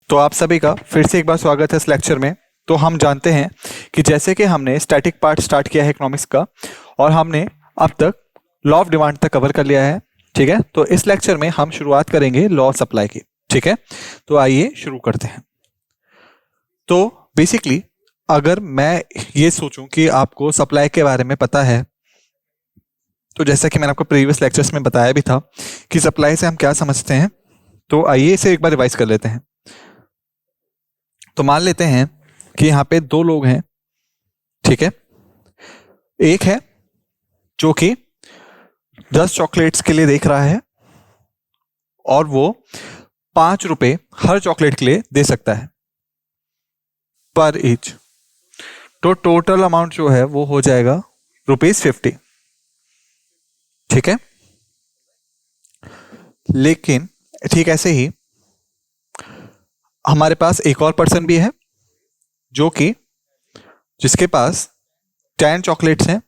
तो आप सभी का फिर से एक बार स्वागत है इस लेक्चर में। तो हम जानते हैं कि जैसे कि हमने स्टैटिक पार्ट स्टार्ट किया है इकोनॉमिक्स का और हमने अब तक लॉ ऑफ डिमांड तक कवर कर लिया है। ठीक है, तो इस लेक्चर में हम शुरुआत करेंगे लॉ ऑफ सप्लाई की। ठीक है, तो आइए शुरू करते हैं। तो बेसिकली अगर मैं ये सोचूं कि आपको सप्लाई के बारे में पता है, तो जैसा कि मैंने आपको प्रीवियस लेक्चर्स में बताया भी था कि सप्लाई से हम क्या समझते हैं, तो आइए इसे एक बार रिवाइज कर लेते हैं। तो मान लेते हैं कि यहाँ पे दो लोग हैं। ठीक है, एक है जो कि 10 चॉकलेट्स के लिए देख रहा है और वो 5 रुपए हर चॉकलेट के लिए दे सकता है पर ईच। तो टोटल अमाउंट जो है वो हो जाएगा ₹50। ठीक है, लेकिन ठीक ऐसे ही हमारे पास एक और पर्सन भी है जो कि जिसके पास 10 चॉकलेट्स हैं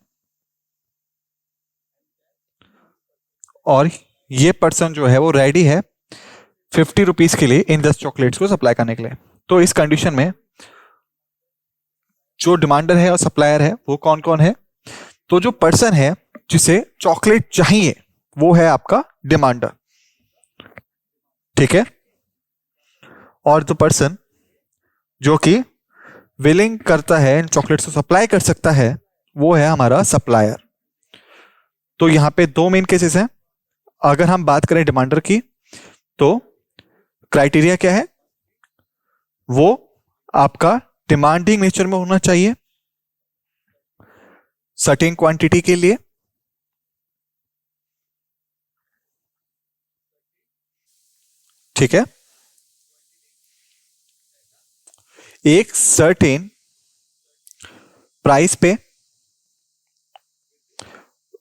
और ये पर्सन जो है वो रेडी है 50 रुपीज के लिए इन 10 चॉकलेट्स को सप्लाई करने के लिए। तो इस कंडीशन में जो डिमांडर है और सप्लायर है वो कौन कौन है? तो जो पर्सन है जिसे चॉकलेट चाहिए वो है आपका डिमांडर। ठीक है, और जो पर्सन जो कि विलिंग करता है इन चॉकलेट्स को सप्लाई कर सकता है वो है हमारा सप्लायर। तो यहां पे दो मेन केसेस हैं। अगर हम बात करें डिमांडर की तो क्राइटेरिया क्या है? वो आपका डिमांडिंग नेचर में होना चाहिए सर्टेन क्वांटिटी के लिए। ठीक है, एक सर्टेन प्राइस पे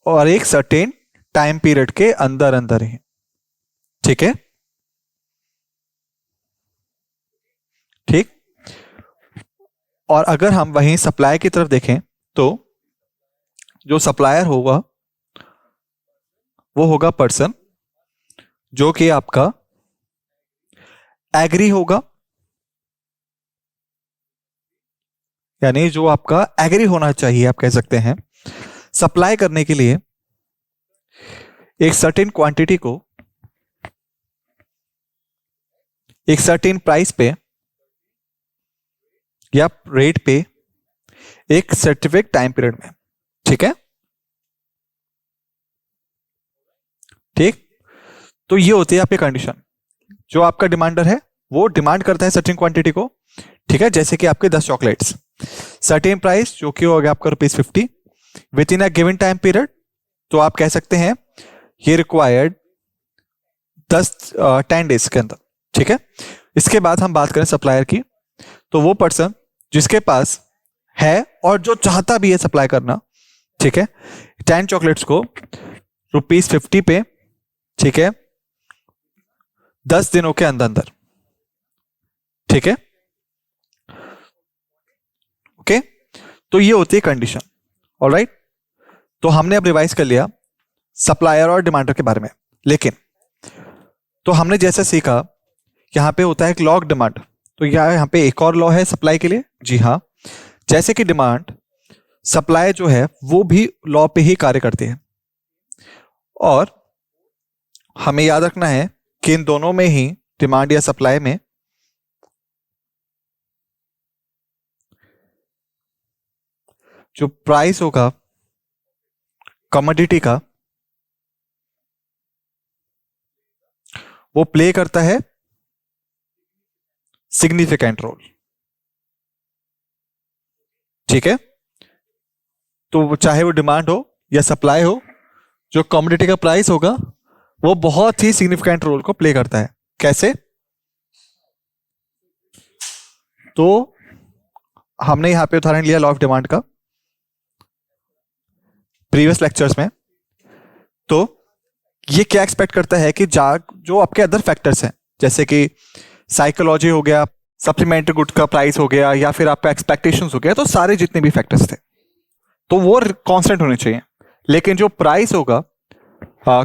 और एक सर्टेन टाइम पीरियड के अंदर अंदर ही। ठीक है, ठीक। और अगर हम वहीं सप्लाई की तरफ देखें तो जो सप्लायर होगा वो होगा पर्सन जो कि आपका एग्री होगा, यानी जो आपका एग्री होना चाहिए आप कह सकते हैं सप्लाई करने के लिए एक सर्टेन क्वांटिटी को एक सर्टेन प्राइस पे या रेट पे एक सर्टिफिक टाइम पीरियड में। ठीक है, ठीक। तो ये होती है आपकी कंडीशन। जो आपका डिमांडर है वो डिमांड करता है सर्टेन क्वांटिटी को। ठीक है, जैसे कि आपके 10 चॉकलेट्स, सर्टेन प्राइस जो कि होगा आपका ₹50 with in a given time period. तो आप कह सकते हैं ये रिक्वायर्ड 10 डेज के अंदर। ठीक है, इसके बाद हम बात करें सप्लायर की, तो वो पर्सन जिसके पास है और जो चाहता भी है सप्लाई करना। ठीक है, 10 चॉकलेट्स को ₹50 पे, ठीक है, 10 दिनों के अंदर अंदर। ठीक है, ओके। तो ये होती है कंडीशन। ऑलराइट, तो हमने अब रिवाइज कर लिया सप्लायर और डिमांडर के बारे में। लेकिन तो हमने जैसा सीखा यहां पे होता है एक लॉ ऑफ डिमांड। तो यहां पे एक और लॉ है सप्लाई के लिए। जी हां, जैसे कि डिमांड सप्लाई जो है वो भी लॉ पे ही कार्य करती है और हमें याद रखना है कि इन दोनों में ही डिमांड या सप्लाई में जो प्राइस होगा कमोडिटी का वो प्ले करता है सिग्निफिकेंट रोल। ठीक है, तो चाहे वो डिमांड हो या सप्लाई हो, जो कमोडिटी का प्राइस होगा वो बहुत ही सिग्निफिकेंट रोल को प्ले करता है। कैसे? तो हमने यहां पे उदाहरण लिया लॉ ऑफ डिमांड का प्रीवियस लेक्चर्स में। तो ये क्या एक्सपेक्ट करता है कि जो आपके अदर फैक्टर्स हैं जैसे कि साइकोलॉजी हो गया, सप्लीमेंट्री गुड का प्राइस हो गया, या फिर आपका एक्सपेक्टेशंस हो गया, तो सारे जितने भी फैक्टर्स थे तो वो कांस्टेंट होने चाहिए। लेकिन जो प्राइस होगा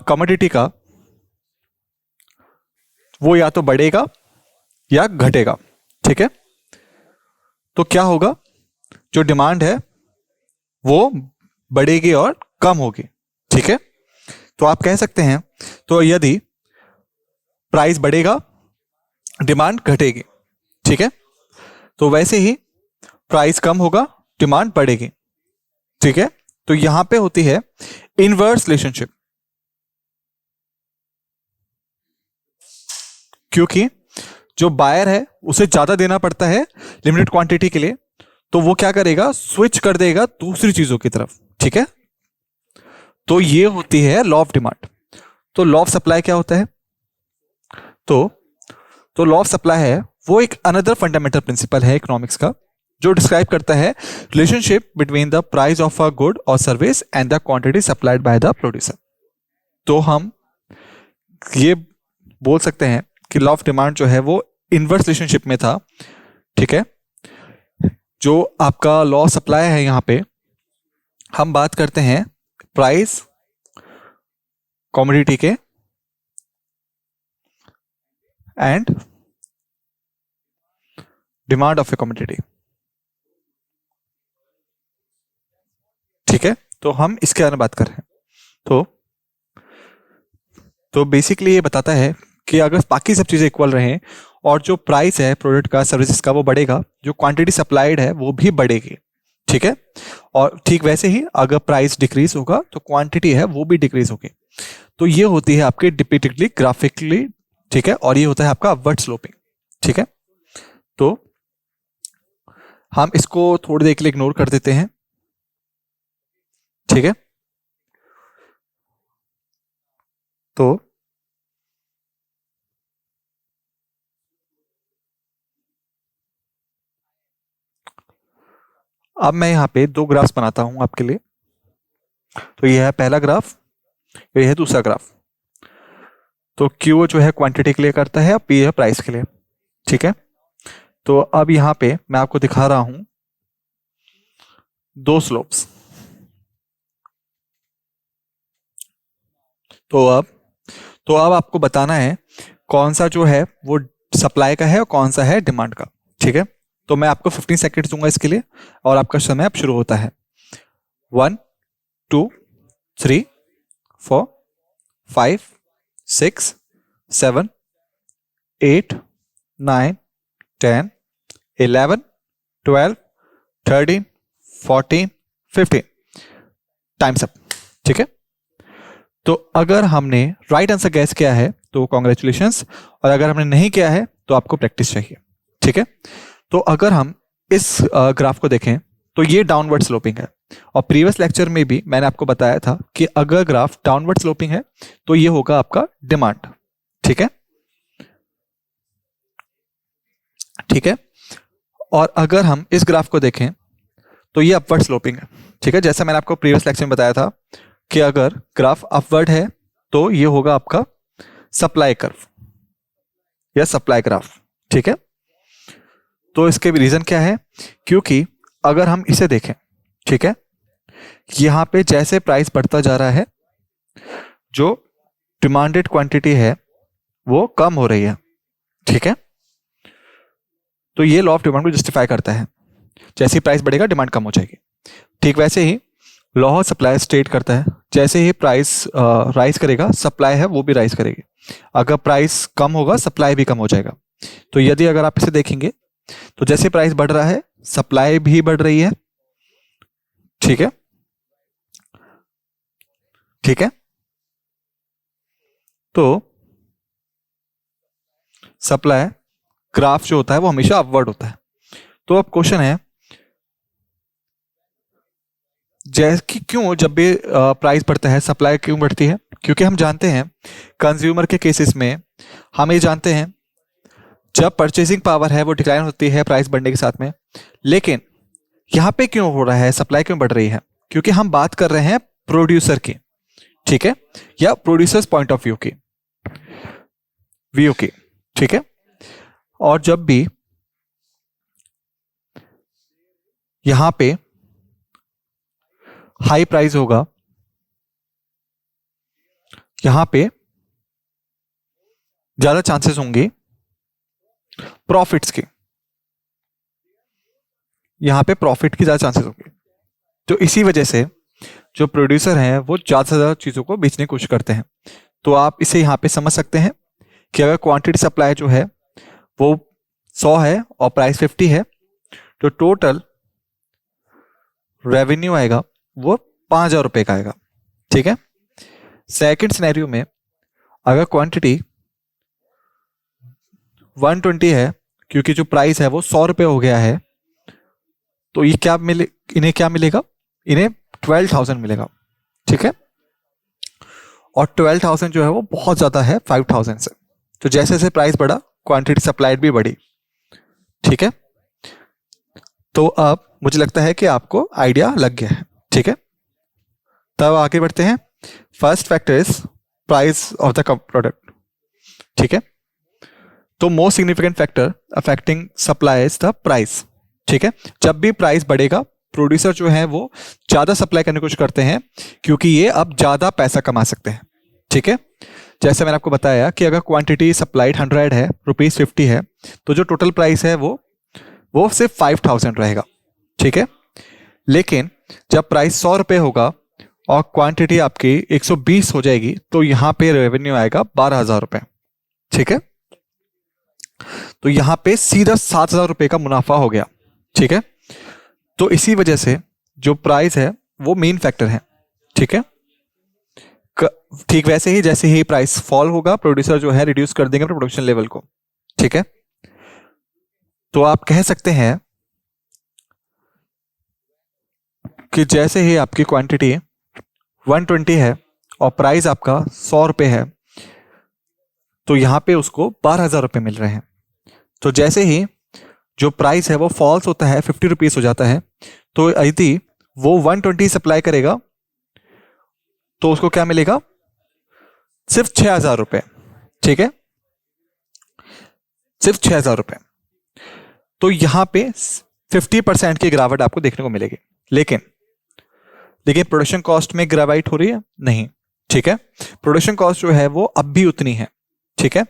कमोडिटी का वो या तो बढ़ेगा या घटेगा। ठीक है, तो क्या होगा, जो डिमांड है वो बढ़ेगी और कम होगी। ठीक है, तो आप कह सकते हैं, तो यदि प्राइस बढ़ेगा डिमांड घटेगी। ठीक है, तो वैसे ही प्राइस कम होगा डिमांड बढ़ेगी। ठीक है, तो यहां पे होती है इनवर्स रिलेशनशिप, क्योंकि जो बायर है उसे ज्यादा देना पड़ता है लिमिटेड क्वांटिटी के लिए, तो वो क्या करेगा, स्विच कर देगा दूसरी चीजों की तरफ। ठीक है, तो ये होती है लॉ ऑफ डिमांड। तो लॉ ऑफ सप्लाई क्या होता है, तो लॉ ऑफ सप्लाई है वो एक अनदर फंडामेंटल प्रिंसिपल है इकोनॉमिक्स का, जो डिस्क्राइब करता है relationship between the price of a good और service and the quantity supplied by the producer. तो हम ये बोल सकते हैं कि लॉ ऑफ डिमांड जो है वो इनवर्स रिलेशनशिप में था। ठीक है, जो आपका लॉ ऑफ सप्लाई है, यहां पे हम बात करते हैं प्राइस कमोडिटी के and demand of A commodity. ठीक है, तो हम इसके बारे में बात कर रहे हैं। तो बेसिकली ये बताता है कि अगर बाकी सब चीजें इक्वल रहें और जो प्राइस है प्रोडक्ट का सर्विसेज का वो बढ़ेगा, जो क्वांटिटी सप्लाइड है वो भी बढ़ेगी। ठीक है, और ठीक वैसे ही अगर प्राइस डिक्रीज होगा तो क्वांटिटी है वो भी डिक्रीज होगी। तो ये होती है आपकी डिपिक्टली ग्राफिकली। ठीक है, और ये होता है आपका अपवर्ड स्लोपिंग। ठीक है, तो हम इसको थोड़ी देर के लिए इग्नोर कर देते हैं। ठीक है, तो अब मैं यहाँ पे दो ग्राफ्स बनाता हूं आपके लिए। तो यह है पहला ग्राफ, यह है दूसरा ग्राफ। तो Q जो है क्वांटिटी के लिए करता है और P है प्राइस के लिए। ठीक है, तो अब यहाँ पे मैं आपको दिखा रहा हूं दो स्लोप्स। तो अब आपको बताना है कौन सा जो है वो सप्लाई का है और कौन सा है डिमांड का। ठीक है, तो मैं आपको 15 सेकेंड दूंगा इसके लिए और आपका समय अब शुरू होता है। 1 2 3 4 5 6 7 8 9 10 11 12 13 14 15। Times up. ठीक है, तो अगर हमने राइट आंसर गैस किया है तो कॉन्ग्रेचुलेशंस, और अगर हमने नहीं किया है तो आपको प्रैक्टिस चाहिए। ठीक है, तो अगर हम इस ग्राफ को देखें तो ये डाउनवर्ड स्लोपिंग है, और प्रीवियस लेक्चर में भी मैंने आपको बताया था कि अगर ग्राफ डाउनवर्ड स्लोपिंग है तो ये होगा आपका डिमांड। ठीक है, ठीक है, और अगर हम इस ग्राफ को देखें तो ये अपवर्ड स्लोपिंग है। ठीक है, जैसा मैंने आपको प्रीवियस लेक्चर में बताया था कि अगर ग्राफ अपवर्ड है तो ये होगा आपका सप्लाई कर्व या सप्लाई ग्राफ। ठीक है, तो इसके भी रीजन क्या है, क्योंकि अगर हम इसे देखें, ठीक है, यहां पे जैसे प्राइस बढ़ता जा रहा है जो डिमांडेड क्वांटिटी है वो कम हो रही है। ठीक है, तो ये लॉ ऑफ डिमांड को जस्टिफाई करता है, जैसे ही प्राइस बढ़ेगा डिमांड कम हो जाएगी। ठीक वैसे ही लॉ ऑफ सप्लाई स्टेट करता है, जैसे ही प्राइस राइज करेगा सप्लाई है वो भी राइज करेगी, अगर प्राइस कम होगा सप्लाई भी कम हो जाएगा। तो यदि अगर आप इसे देखेंगे तो जैसे प्राइस बढ़ रहा है सप्लाई भी बढ़ रही है। ठीक है, ठीक है, तो सप्लाई ग्राफ जो होता है वो हमेशा अपवर्ड होता है। तो अब क्वेश्चन है, जैसे कि क्यों जब भी प्राइस बढ़ता है सप्लाई क्यों बढ़ती है, क्योंकि हम जानते हैं कंज्यूमर के केसेस में हम ये जानते हैं जब परचेसिंग पावर है वो डिक्लाइन होती है प्राइस बढ़ने के साथ में। लेकिन यहां पे क्यों हो रहा है, सप्लाई क्यों बढ़ रही है, क्योंकि हम बात कर रहे हैं प्रोड्यूसर की। ठीक है, या प्रोड्यूसर्स पॉइंट ऑफ व्यू की। ठीक है, और जब भी यहां पे हाई प्राइस होगा, यहां पे ज्यादा चांसेस होंगे प्रॉफिट्स की, यहाँ पे प्रॉफिट की ज़्यादा चांसेस होंगे। तो इसी वजह से जो प्रोड्यूसर हैं वो ज़्यादा से ज़्यादा चीज़ों को बेचने की कोशिश करते हैं। तो आप इसे यहाँ पे समझ सकते हैं कि अगर क्वांटिटी सप्लाई जो है वो 100 है और प्राइस 50 है, तो टोटल रेवेन्यू आएगा वो 5,000 रुपये का आएगा। ठीक है। सेकंड सिनेरियो में अगर क्वांटिटी 120 है, क्योंकि जो प्राइस है वो 100 रुपये हो गया है, तो ये इन्हें क्या मिलेगा? इन्हें 12,000 मिलेगा। ठीक है। और 12,000 जो है वो बहुत ज़्यादा है 5,000 से। तो जैसे जैसे प्राइस बढ़ा, क्वांटिटी सप्लाइड भी बढ़ी। ठीक है। तो अब मुझे लगता है कि आपको आइडिया लग गया है। ठीक है। तब आगे बढ़ते हैं। First factor is price of the product. ठीक है। तो most significant factor affecting supply is the price. ठीक है। जब भी प्राइस बढ़ेगा, प्रोड्यूसर जो है वो ज्यादा सप्लाई करने की कोशिश करते हैं, क्योंकि ये अब ज्यादा पैसा कमा सकते हैं। ठीक है। जैसे मैंने आपको बताया कि अगर क्वांटिटी सप्लाइड 100 है, ₹50 है, तो जो टोटल प्राइस है वो सिर्फ 5,000 रहेगा। ठीक है। लेकिन जब प्राइस 100 रुपये होगा और क्वांटिटी आपकी 120 हो जाएगी, तो यहां पे रेवेन्यू आएगा 12,000 रुपये। ठीक है। तो यहां पे सीधा 7,000 रुपये का मुनाफा हो गया। ठीक है। तो इसी वजह से जो प्राइस है वो मेन फैक्टर है। ठीक है। ठीक वैसे ही जैसे ही प्राइस फॉल होगा, प्रोड्यूसर जो है रिड्यूस कर देंगे प्रोडक्शन लेवल को। ठीक है। तो आप कह सकते हैं कि जैसे ही आपकी क्वांटिटी 120 है और प्राइस आपका 100 रुपये है, तो यहां पे उसको 12,000 रुपये मिल रहे हैं। तो जैसे ही जो प्राइस है वो फॉल्स होता है, 50 रुपीज हो जाता है, तो यदि वो 120 सप्लाई करेगा तो उसको क्या मिलेगा? सिर्फ 6,000 रुपये। ठीक है। सिर्फ 6,000 रुपये। तो यहां पे 50% की गिरावट आपको देखने को मिलेगी। लेकिन प्रोडक्शन कॉस्ट में गिरावट हो रही है? नहीं। ठीक है। प्रोडक्शन कॉस्ट जो है वो अब भी उतनी है। ठीक है।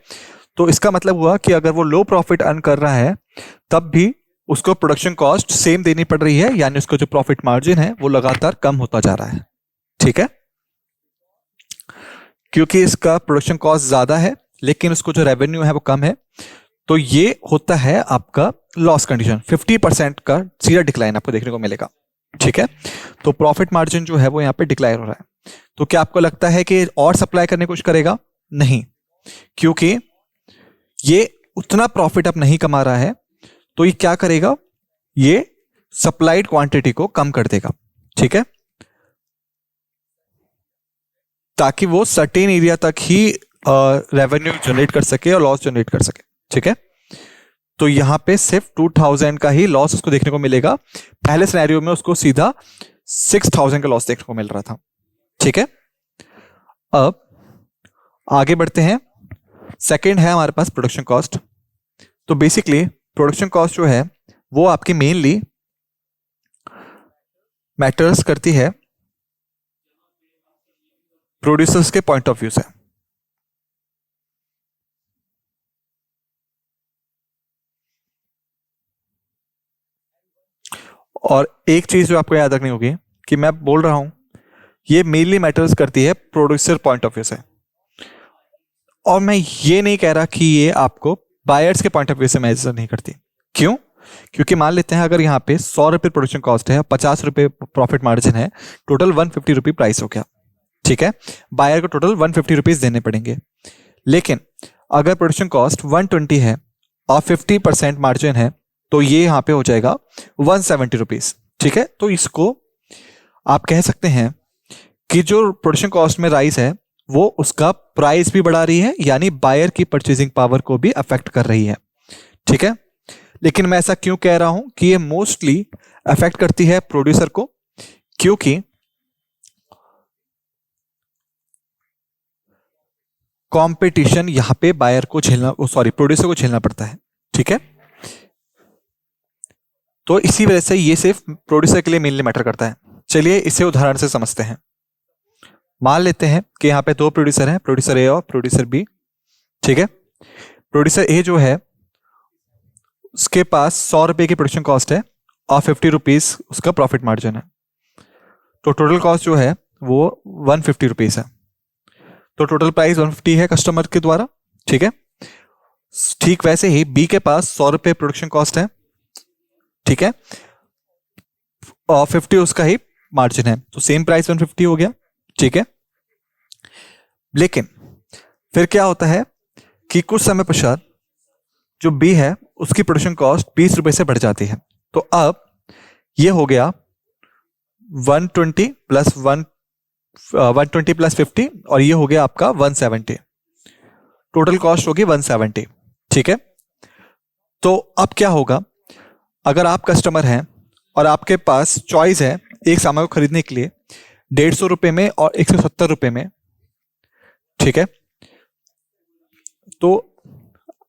तो इसका मतलब हुआ कि अगर वो लो प्रॉफिट अर्न कर रहा है, तब भी उसको प्रोडक्शन कॉस्ट सेम देनी पड़ रही है, यानी उसका जो प्रॉफिट मार्जिन है वो लगातार कम होता जा रहा है। ठीक है। क्योंकि इसका प्रोडक्शन कॉस्ट ज्यादा है लेकिन उसको जो रेवेन्यू है वो कम है, तो ये होता है आपका लॉस कंडीशन। 50% का सीधा डिक्लाइन आपको देखने को मिलेगा। ठीक है। तो प्रॉफिट मार्जिन जो है वो यहां पे डिक्लाइन हो रहा है। तो क्या आपको लगता है कि और सप्लाई करने की कोशिश करेगा? नहीं, क्योंकि ये उतना प्रॉफिट अब नहीं कमा रहा है। तो ये क्या करेगा? ये सप्लाइड क्वांटिटी को कम कर देगा। ठीक है। ताकि वो सर्टेन एरिया तक ही रेवेन्यू जनरेट कर सके और लॉस जनरेट कर सके। ठीक है। तो यहां पे सिर्फ 2,000 का ही लॉस उसको देखने को मिलेगा। पहले सिनेरियो में उसको सीधा 6,000 का लॉस देखने को मिल रहा था। ठीक है। अब आगे बढ़ते हैं। सेकंड है हमारे पास प्रोडक्शन कॉस्ट। तो बेसिकली प्रोडक्शन कॉस्ट जो है वो आपकी मेनली मैटर्स करती है प्रोड्यूसर्स के पॉइंट ऑफ व्यू से। और एक चीज जो आपको याद रखनी होगी कि मैं बोल रहा हूं ये मेनली मैटर्स करती है प्रोड्यूसर पॉइंट ऑफ व्यू से, और मैं ये नहीं कह रहा कि ये आपको बायर्स के पॉइंट ऑफ व्यू से मैटर नहीं करती। क्यों? क्योंकि मान लेते हैं अगर यहाँ पे 100 रुपये प्रोडक्शन कॉस्ट है, 50 रुपये प्रॉफिट मार्जिन है, टोटल 150 रुपये प्राइस हो गया। ठीक है। बायर को टोटल 150 रुपीज देने पड़ेंगे। लेकिन अगर प्रोडक्शन कॉस्ट 120 है और 50% मार्जिन है, तो ये यहां पे हो जाएगा 170 रुपीज। ठीक है। तो इसको आप कह सकते हैं कि जो प्रोडक्शन कॉस्ट में राइज है वो उसका प्राइस भी बढ़ा रही है, यानी बायर की परचेजिंग पावर को भी अफेक्ट कर रही है। ठीक है। लेकिन मैं ऐसा क्यों कह रहा हूं कि ये मोस्टली अफेक्ट करती है प्रोड्यूसर को? क्योंकि कंपटीशन यहां पे बायर को प्रोड्यूसर को झेलना पड़ता है। ठीक है। तो इसी वजह से ये सिर्फ प्रोड्यूसर के लिए मेनली मैटर करता है। चलिए इसे उदाहरण से समझते हैं। मान लेते हैं कि यहां पे दो प्रोड्यूसर हैं, प्रोड्यूसर ए और प्रोड्यूसर बी। ठीक है। प्रोड्यूसर ए जो है उसके पास 100 रुपए की प्रोडक्शन कॉस्ट है और 50 रुपीज उसका प्रॉफिट मार्जिन है, तो टोटल कॉस्ट जो है वो 150 रुपीज है। तो टोटल प्राइस 150 है कस्टमर के द्वारा, ठीक है। ठीक वैसे ही बी के पास 100 रुपए प्रोडक्शन कॉस्ट है, ठीक है, और 50 उसका ही मार्जिन है, तो सेम प्राइस 150 हो गया, ठीक है। लेकिन फिर क्या होता है कि कुछ समय पश्चात जो बी है उसकी प्रोडक्शन कॉस्ट 20 रुपए से बढ़ जाती है, तो अब ये हो गया 120 प्लस 120 प्लस 50 और ये हो गया आपका 170, टोटल कॉस्ट होगी 170, ठीक है। तो अब क्या होगा, अगर आप कस्टमर हैं और आपके पास चॉइस है एक सामान को खरीदने के लिए 150 रुपए में और 170 रुपए में, ठीक है, तो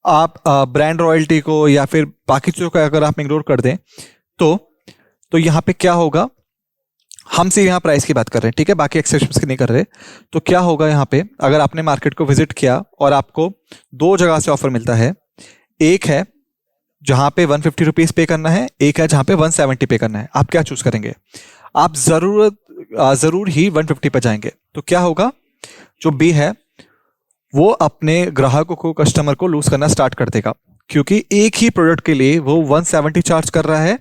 आप ब्रांड रॉयल्टी को या फिर बाकी चीजों को अगर आप इग्नोर कर दें तो यहां पे क्या होगा, हम सिर्फ यहाँ प्राइस की बात कर रहे हैं, ठीक है, बाकी एक्सेप्शंस की नहीं कर रहे। तो क्या होगा यहाँ पे, अगर आपने मार्केट को विजिट किया और आपको दो जगह से ऑफर मिलता है, एक है जहां पे 150 रुपीज पे करना है, एक है जहां पे 170 पे करना है, आप क्या चूज करेंगे? आप जरूर ही 150 पे जाएंगे। तो क्या होगा, जो बी है वो अपने ग्राहकों को, कस्टमर को लूज करना स्टार्ट कर देगा, क्योंकि एक ही प्रोडक्ट के लिए वो 170 चार्ज कर रहा है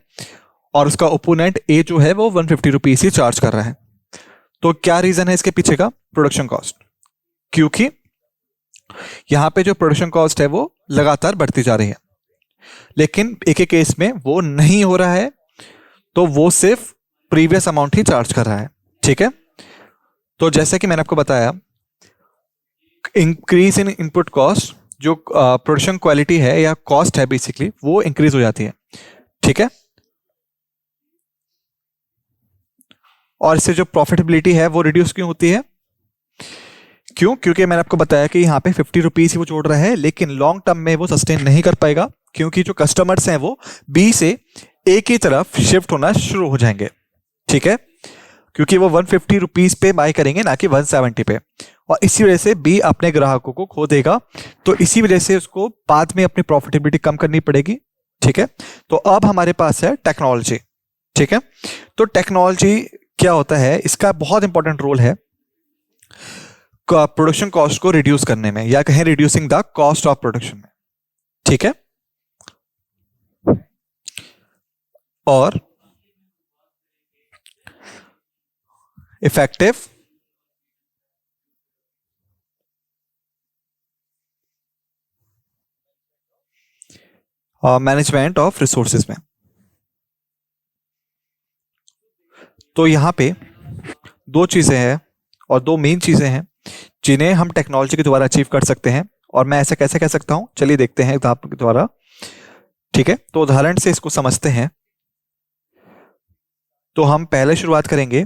और उसका ओपोनेंट ए जो है वो 150 रुपीज ही चार्ज कर रहा है। तो क्या रीजन है इसके पीछे का? प्रोडक्शन कॉस्ट, क्योंकि यहां पे जो प्रोडक्शन कॉस्ट है वो लगातार बढ़ती जा रही है, लेकिन एक एक केस में वो नहीं हो रहा है, तो वो सिर्फ प्रीवियस अमाउंट ही चार्ज कर रहा है, ठीक है। तो जैसे कि मैंने आपको बताया, इंक्रीज इन इनपुट कॉस्ट, जो प्रोडक्शन क्वालिटी है या कॉस्ट है बेसिकली, वो इंक्रीज हो जाती है, ठीक है। और इससे जो प्रॉफिटेबिलिटी है वो रिड्यूस क्यों होती है? क्यों? क्योंकि मैंने आपको बताया कि यहाँ पे 50 रुपीज ही वो जोड़ रहा है, लेकिन लॉन्ग टर्म में वो सस्टेन नहीं कर पाएगा, क्योंकि जो कस्टमर्स हैं वो बी से ए की तरफ शिफ्ट होना शुरू हो जाएंगे, ठीक है, क्योंकि वो 150 रुपीज पे बाय करेंगे ना कि 170 पे, और इसी वजह से बी अपने ग्राहकों को खो देगा। तो इसी वजह से उसको बाद में अपनी प्रॉफिटेबिलिटी कम करनी पड़ेगी, ठीक है। तो अब हमारे पास है टेक्नोलॉजी, ठीक है। तो टेक्नोलॉजी क्या होता है, इसका बहुत इंपॉर्टेंट रोल है प्रोडक्शन कॉस्ट को रिड्यूस करने में, या कहें reducing the cost of production में, ठीक है। और इफेक्टिव मैनेजमेंट ऑफ रिसोर्सेज में। तो यहां पे दो चीजें हैं और दो मेन चीजें हैं जिन्हें हम टेक्नोलॉजी के द्वारा अचीव कर सकते हैं, और मैं ऐसा कैसे कह सकता हूं, चलिए देखते हैं उदाहरण के द्वारा, ठीक है। तो उदाहरण से इसको समझते हैं। तो हम पहले शुरुआत करेंगे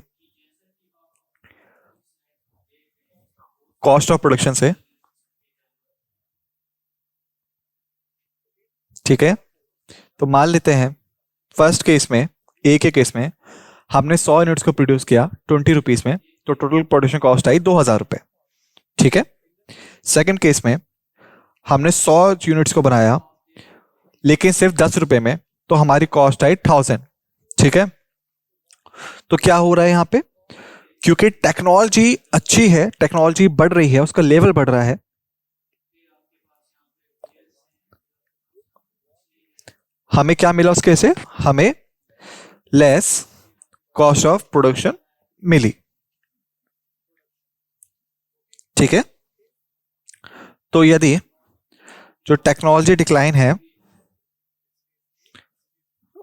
कॉस्ट ऑफ प्रोडक्शन से, ठीक है। तो मान लेते हैं फर्स्ट केस में, ए के केस में हमने 100 यूनिट्स को प्रोड्यूस किया 20 रुपीज में, तो टोटल प्रोडक्शन कॉस्ट आई 2000 रुपए, ठीक है। सेकंड केस में हमने 100 यूनिट्स को बनाया लेकिन सिर्फ 10 रुपए में, तो हमारी कॉस्ट आई 1000, ठीक है। तो क्या हो रहा है यहां पे, क्योंकि टेक्नोलॉजी अच्छी है, टेक्नोलॉजी बढ़ रही है, उसका लेवल बढ़ रहा है, हमें क्या मिला उसके से, हमें लेस कॉस्ट ऑफ प्रोडक्शन मिली, ठीक है। तो यदि जो टेक्नोलॉजी डिक्लाइन है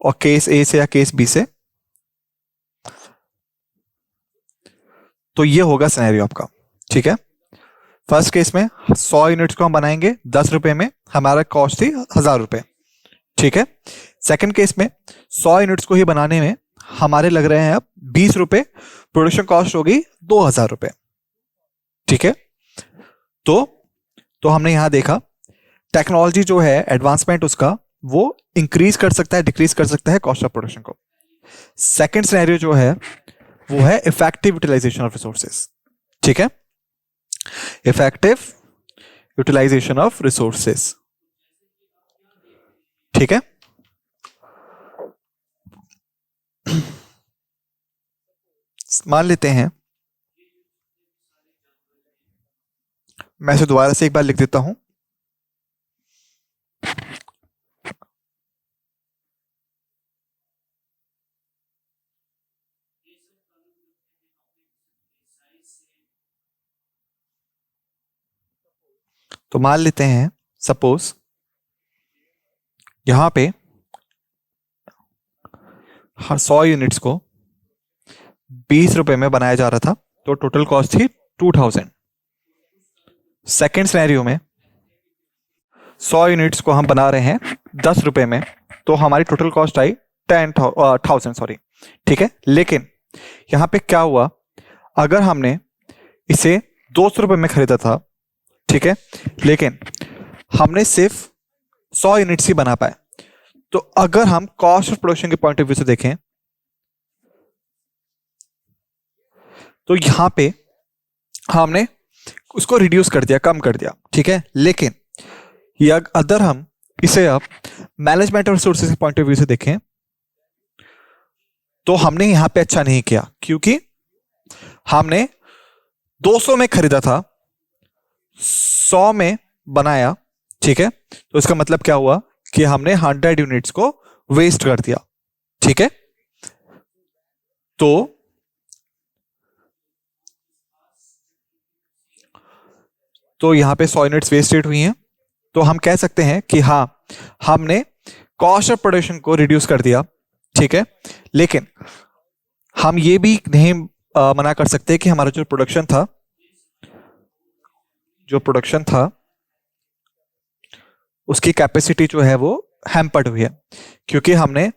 और केस ए से या केस बी से, तो ये होगा सिनेरियो आपका, ठीक है। फर्स्ट केस में 100 यूनिट्स को हम बनाएंगे 10 रुपए में, हमारा कॉस्ट थी 1000 रुपए, ठीक है। सेकंड केस में 100 यूनिट्स को ही बनाने में हमारे लग रहे हैं अब 20 रुपए, प्रोडक्शन कॉस्ट होगी 2000 रुपए, ठीक है। तो हमने यहां देखा टेक्नोलॉजी जो है, एडवांसमेंट उसका, वो इंक्रीज कर सकता है, डिक्रीज कर सकता है कॉस्ट ऑफ प्रोडक्शन को। सेकंड सिनेरियो जो है वो है इफेक्टिव यूटिलाइजेशन ऑफ रिसोर्सेज, ठीक है, इफेक्टिव यूटिलाइजेशन ऑफ रिसोर्सेज, ठीक है। मान लेते हैं, मैं इसे दोबारा से एक बार लिख देता हूं। तो मान लेते हैं सपोज यहां पे 100 यूनिट्स को 20 रुपए में बनाया जा रहा था, तो टोटल कॉस्ट थी 2000। सेकेंड सिनेरियो में 100 यूनिट्स को हम बना रहे हैं 10 रुपए में, तो हमारी टोटल कॉस्ट आई 10,000, सॉरी, ठीक है। लेकिन यहां पे क्या हुआ, अगर हमने इसे 200 रुपए में खरीदा था, ठीक है, लेकिन हमने सिर्फ 100 यूनिट्स ही बना पाए, तो अगर हम कॉस्ट ऑफ प्रोडक्शन के पॉइंट ऑफ व्यू से देखें तो यहां पे हमने उसको रिड्यूस कर दिया, कम कर दिया, ठीक है। लेकिन ये अगर हम इसे अब मैनेजमेंट और रिसोर्सेज के पॉइंट ऑफ व्यू से देखें तो हमने यहां पे अच्छा नहीं किया, क्योंकि हमने 200 में खरीदा था, 100 में बनाया, ठीक है। तो इसका मतलब क्या हुआ कि हमने 100 यूनिट्स को वेस्ट कर दिया, ठीक है। तो यहां पे 100 यूनिट्स वेस्टेड हुई हैं, तो हम कह सकते हैं कि हाँ, हमने कॉस्ट ऑफ प्रोडक्शन को रिड्यूस कर दिया, ठीक है। लेकिन हम ये भी नहीं मना कर सकते कि हमारा जो प्रोडक्शन था उसकी कैपेसिटी जो है वो हैम्पर्ड हुई है, क्योंकि हमने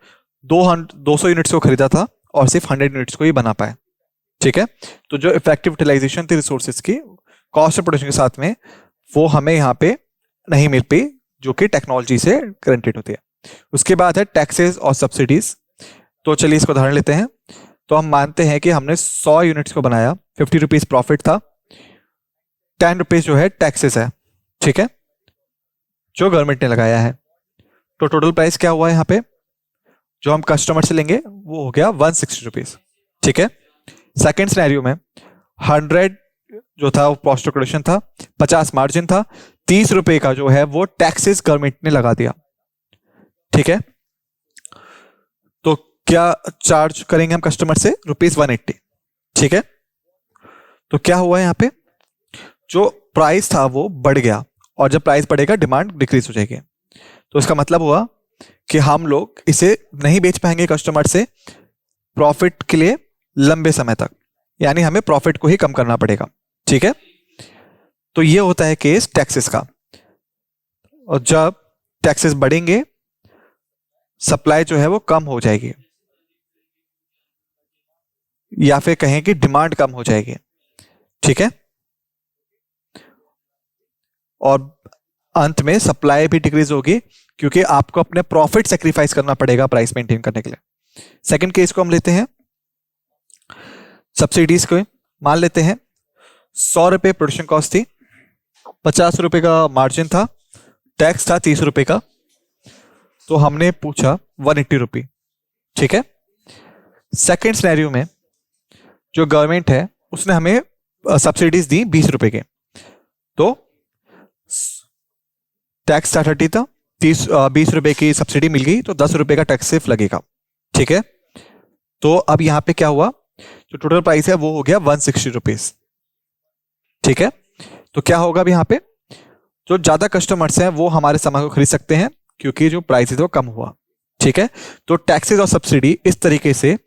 200 यूनिट्स को खरीदा था और सिर्फ 100 यूनिट्स को ही बना पाए, ठीक है। तो जो इफेक्टिव यूटिलाइजेशन थी रिसोर्सेज की कॉस्ट ऑफ प्रोडक्शन के साथ में, वो हमें यहाँ पे नहीं मिल पाई, जो कि टेक्नोलॉजी से गारंटेड होती है। उसके बाद है टैक्सेस और सब्सिडीज। तो चलिए इसको उदाहरण लेते हैं। तो हम मानते हैं कि हमने 100 यूनिट्स को बनाया, 50 रुपीज प्रॉफिट था, 10 रुपीज जो है टैक्सेस है, ठीक है, जो गवर्नमेंट ने लगाया है। तो टोटल प्राइस क्या हुआ यहाँ पे, जो हम कस्टमर से लेंगे वो हो गया 160 रुपीज, ठीक है। सेकेंड सिनेरियो में 100 जो था वो कॉस्ट ऑफ प्रोडक्शन था, 50 मार्जिन था, 30 रुपए का जो है वो टैक्सेस गवर्नमेंट ने लगा दिया, ठीक है। तो क्या चार्ज करेंगे हम कस्टमर से, ₹180, ठीक है। तो क्या हुआ यहां पे, जो प्राइस था वो बढ़ गया, और जब प्राइस बढ़ेगा डिमांड डिक्रीज हो जाएगी। तो इसका मतलब हुआ कि हम लोग इसे नहीं बेच पाएंगे कस्टमर से प्रॉफिट के लिए लंबे समय तक, यानी हमें प्रॉफिट को ही कम करना पड़ेगा, ठीक है। तो ये होता है केस टैक्सेस का। और जब टैक्सेस बढ़ेंगे सप्लाई जो है वो कम हो जाएगी, या फिर कहें कि डिमांड कम हो जाएगी, ठीक है। और अंत में सप्लाई भी डिक्रीज होगी, क्योंकि आपको अपने प्रॉफिट सेक्रीफाइस करना पड़ेगा प्राइस मेंटेन करने के लिए। सेकंड केस को हम लेते हैं सब्सिडीज को। मान लेते हैं 100 रुपए प्रोडक्शन कॉस्ट थी, 50 रुपए का मार्जिन था, टैक्स था 30 रुपए का, तो हमने पूछा 180 रुपये, ठीक है। सेकेंड सिनेरियो में जो गवर्नमेंट है उसने हमें सब्सिडीज दी 20 रुपए के, तो टैक्स था 30 था, 20 रुपए की सब्सिडी मिल गई, तो 10 रुपए का टैक्स सिर्फ लगेगा, ठीक है। तो अब यहां पे क्या हुआ, जो टोटल प्राइस है वो हो गया 160 रुपीज, ठीक है। तो क्या होगा अब यहां पे, जो ज्यादा कस्टमर्स हैं वो हमारे सामान को खरीद सकते हैं, क्योंकि जो प्राइस है वो कम हुआ, ठीक है। तो टैक्सेस और सब्सिडी इस तरीके से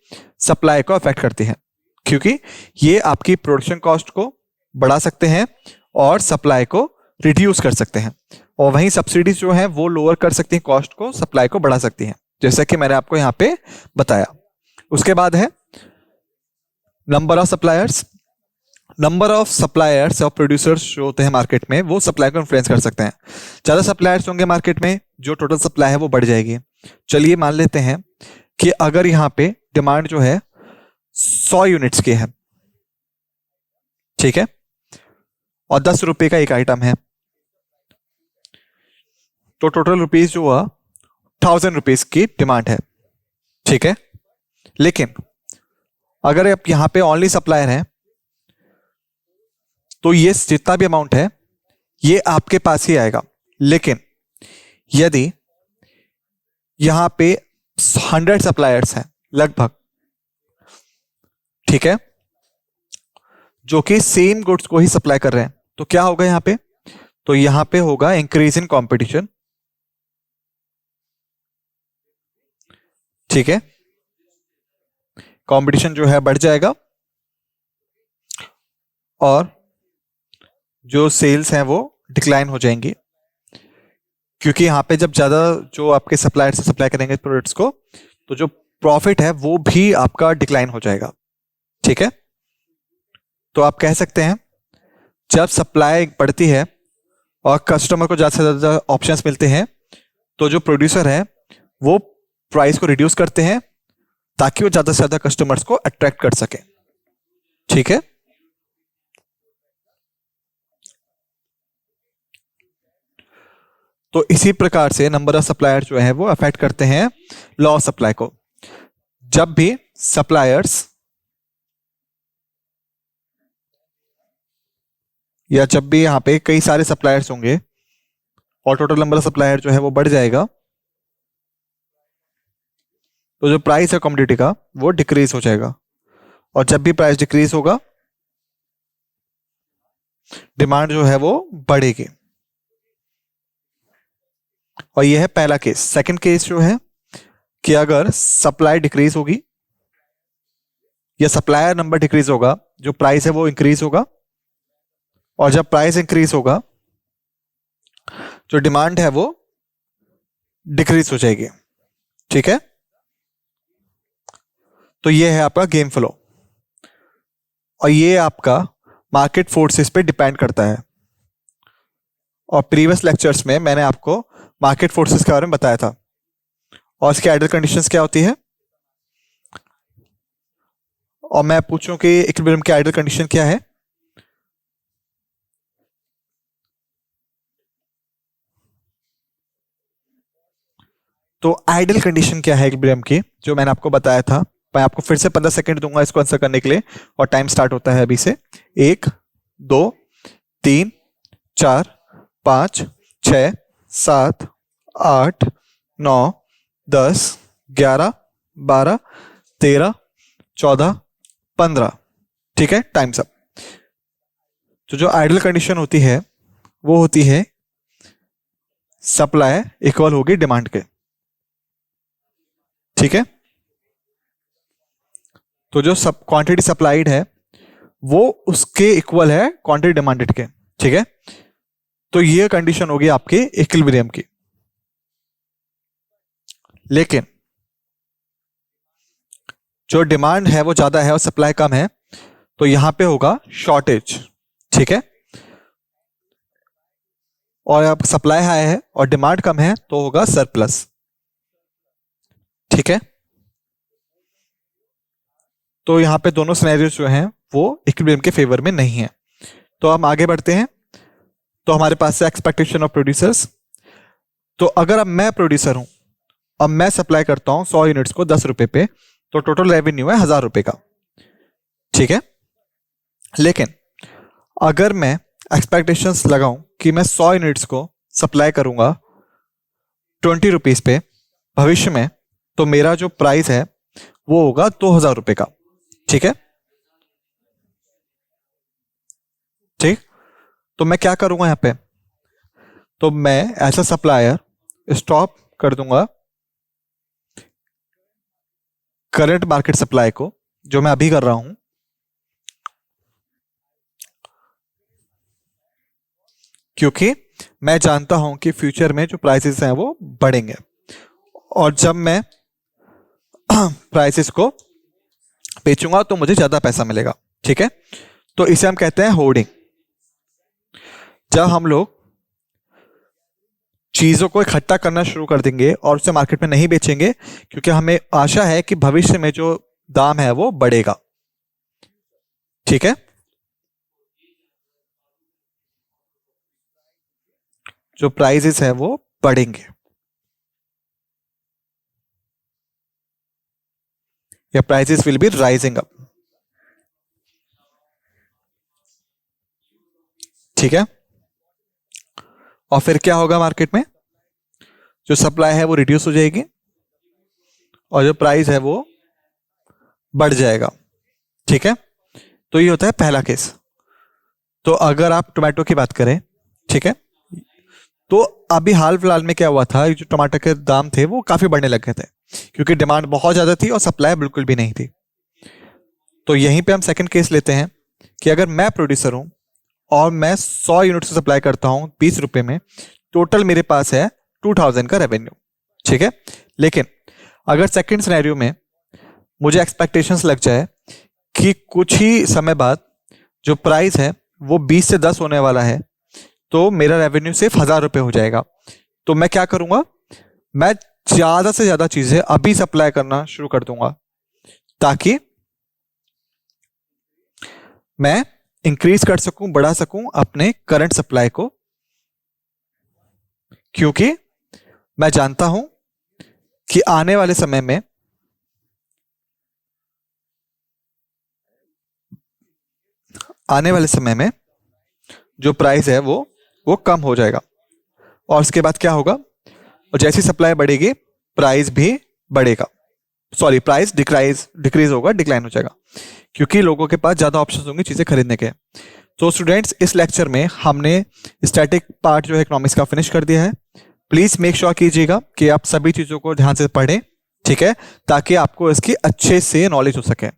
सप्लाई को अफेक्ट करती हैं, क्योंकि ये आपकी प्रोडक्शन कॉस्ट को बढ़ा सकते हैं और सप्लाई को रिड्यूस कर सकते हैं, और वहीं सब्सिडीज जो है वो लोअर कर सकती हैं कॉस्ट को, सप्लाई को बढ़ा सकती हैं, जैसा कि मैंने आपको यहां पे बताया। उसके बाद है number of suppliers. Number of suppliers और प्रोड्यूसर्स जो होते हैं मार्केट में, वो सप्लाई को इन्फ्लुएंस कर सकते हैं। ज्यादा सप्लायर्स होंगे मार्केट में, जो टोटल सप्लाई है वो बढ़ जाएगी। चलिए मान लेते हैं कि अगर यहां पे डिमांड जो है 100 यूनिट्स की है, ठीक है, और 10 रुपए का एक आइटम है, तो टोटल रुपीज जो हुआ 1000 रुपीज की डिमांड है, ठीक है। लेकिन अगर आप यहां पे ओनली सप्लायर हैं तो ये जितना भी अमाउंट है ये आपके पास ही आएगा। लेकिन यदि यहां पे 100 सप्लायर्स हैं लगभग, ठीक है, जो कि सेम गुड्स को ही सप्लाई कर रहे हैं, तो क्या होगा यहां पे? तो यहां पे होगा इंक्रीज इन कंपटीशन, ठीक है, कंपटीशन जो है बढ़ जाएगा और जो सेल्स हैं वो डिक्लाइन हो जाएंगी, क्योंकि यहां पे जब ज्यादा जो आपके सप्लायर से सप्लाई करेंगे प्रोडक्ट्स को तो जो प्रॉफिट है वो भी आपका डिक्लाइन हो जाएगा, ठीक है। तो आप कह सकते हैं जब सप्लाई बढ़ती है और कस्टमर को ज्यादा से ज्यादा ऑप्शंस मिलते हैं तो जो प्रोड्यूसर है वो प्राइस को रिड्यूस करते हैं ताकि वो ज्यादा से ज्यादा कस्टमर्स को अट्रैक्ट कर सके, ठीक है। तो इसी प्रकार से नंबर ऑफ सप्लायर जो है वो अफेक्ट करते हैं लॉ ऑफ सप्लाई को। जब भी सप्लायर्स या जब भी यहां पे कई सारे सप्लायर्स होंगे और टोटल नंबर ऑफ सप्लायर जो है वो बढ़ जाएगा तो जो प्राइस है कमोडिटी का वो डिक्रीज हो जाएगा, और जब भी प्राइस डिक्रीज होगा डिमांड जो है वो बढ़ेगी। और यह है पहला केस। सेकंड केस जो है कि अगर सप्लाई डिक्रीज होगी या सप्लायर नंबर डिक्रीज होगा, जो प्राइस है वो इंक्रीज होगा, और जब प्राइस इंक्रीज होगा जो डिमांड है वो डिक्रीज हो जाएगी, ठीक है। तो ये है आपका गेम फ्लो, और ये आपका मार्केट फोर्सेस पे डिपेंड करता है। और प्रीवियस लेक्चर्स में मैंने आपको मार्केट फोर्सेस के बारे में बताया था और इसकी आइडियल कंडीशंस क्या होती है, और मैं पूछूं कि इक्विलिब्रियम की आइडियल कंडीशन क्या है। तो आइडियल कंडीशन क्या है इक्विलिब्रियम की, जो मैंने आपको बताया था, मैं आपको फिर से 15 सेकंड दूंगा इसको आंसर करने के लिए, और टाइम स्टार्ट होता है अभी से। 1 2 3 4 5 6 7 8 9 10 11 12 13 14 15, ठीक है, टाइम्स अप। तो जो आइडियल कंडीशन होती है वो होती है सप्लाई इक्वल होगी डिमांड के, ठीक है। तो जो सब क्वांटिटी सप्लाइड है वो उसके इक्वल है क्वांटिटी डिमांडेड के, ठीक है। तो ये कंडीशन होगी आपके इक्विलिब्रियम की। लेकिन जो डिमांड है वो ज्यादा है और सप्लाई कम है तो यहां पे होगा शॉर्टेज, ठीक है। और अब सप्लाई हाई है और डिमांड कम है तो होगा सरप्लस, ठीक है। तो यहां पे दोनों सिनेरियोस जो हैं वो इक्विलिब्रियम के फेवर में नहीं है। तो हम आगे बढ़ते हैं। तो हमारे पास है एक्सपेक्टेशन ऑफ प्रोड्यूसर्स। तो अगर अब मैं प्रोड्यूसर हूं, अब मैं सप्लाई करता हूं 100 यूनिट्स को 10 रुपए पे, तो टोटल रेवेन्यू है 1000 रुपए का, ठीक है। लेकिन अगर मैं एक्सपेक्टेशंस लगाऊं कि मैं 100 यूनिट्स को सप्लाई करूंगा 20 रुपीज पे भविष्य में, तो मेरा जो प्राइस है वो होगा 2000 रुपए का, ठीक है। ठीक, तो मैं क्या करूंगा यहां पे, तो मैं ऐसा सप्लायर स्टॉप कर दूंगा करंट मार्केट सप्लाई को, जो मैं अभी कर रहा हूं, क्योंकि मैं जानता हूं कि फ्यूचर में जो प्राइसेस हैं वो बढ़ेंगे, और जब मैं प्राइसेस को बेचूंगा तो मुझे ज्यादा पैसा मिलेगा, ठीक है। तो इसे हम कहते हैं होर्डिंग। जब हम लोग चीजों को इकट्ठा करना शुरू कर देंगे और उसे मार्केट में नहीं बेचेंगे, क्योंकि हमें आशा है कि भविष्य में जो दाम है वो बढ़ेगा, ठीक है। जो प्राइसेस है वो बढ़ेंगे या prices will be rising up, ठीक है। और फिर क्या होगा, मार्केट में जो सप्लाई है वो रिड्यूस हो जाएगी और जो प्राइस है वो बढ़ जाएगा। ठीक है, तो ये होता है पहला केस। तो अगर आप टोमेटो की बात करें, ठीक है, तो अभी हाल फिलहाल में क्या हुआ था, जो टमाटर के दाम थे वो काफी बढ़ने लग गए थे क्योंकि डिमांड बहुत ज्यादा थी और सप्लाई बिल्कुल भी नहीं थी। तो यहीं पे हम सेकंड केस लेते हैं कि अगर मैं प्रोड्यूसर हूं और मैं 100 यूनिट से सप्लाई करता हूं 20 रुपए में, टोटल मेरे पास है 2000 का रेवेन्यू। ठीक है, लेकिन अगर सेकंड सिनेरियो में मुझे एक्सपेक्टेशंस लग जाए कि कुछ ही समय बाद जो प्राइस है वो 20 से 10 होने वाला है, तो मेरा रेवेन्यू सिर्फ 1000 रुपए हो जाएगा। तो मैं क्या करूंगा, मैं ज्यादा से ज्यादा चीजें अभी सप्लाई करना शुरू कर दूंगा ताकि मैं इंक्रीज कर सकूं, बढ़ा सकूं अपने करंट सप्लाई को, क्योंकि मैं जानता हूं कि आने वाले समय में जो प्राइस है वो कम हो जाएगा और उसके बाद क्या होगा, और जैसी सप्लाई बढ़ेगी प्राइस भी बढ़ेगा, सॉरी प्राइस डिक्रीज होगा, डिक्लाइन हो जाएगा, क्योंकि लोगों के पास ज्यादा ऑप्शंस होंगे चीजें खरीदने के। तो स्टूडेंट्स, इस लेक्चर में हमने स्टैटिक पार्ट जो है इकोनॉमिक्स का फिनिश कर दिया है। प्लीज मेक श्योर कीजिएगा कि आप सभी चीजों को ध्यान से पढ़ें, ठीक है, ताकि आपको इसकी अच्छे से नॉलेज हो सके।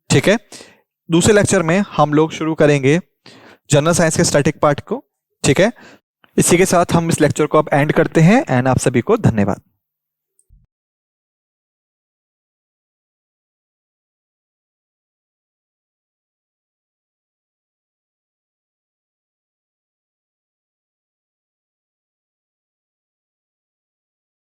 ठीक है, दूसरे लेक्चर में हम लोग शुरू करेंगे जनरल साइंस के स्टैटिक पार्ट को। ठीक है, इसी के साथ हम इस लेक्चर को अब एंड करते हैं एंड आप सभी को धन्यवाद।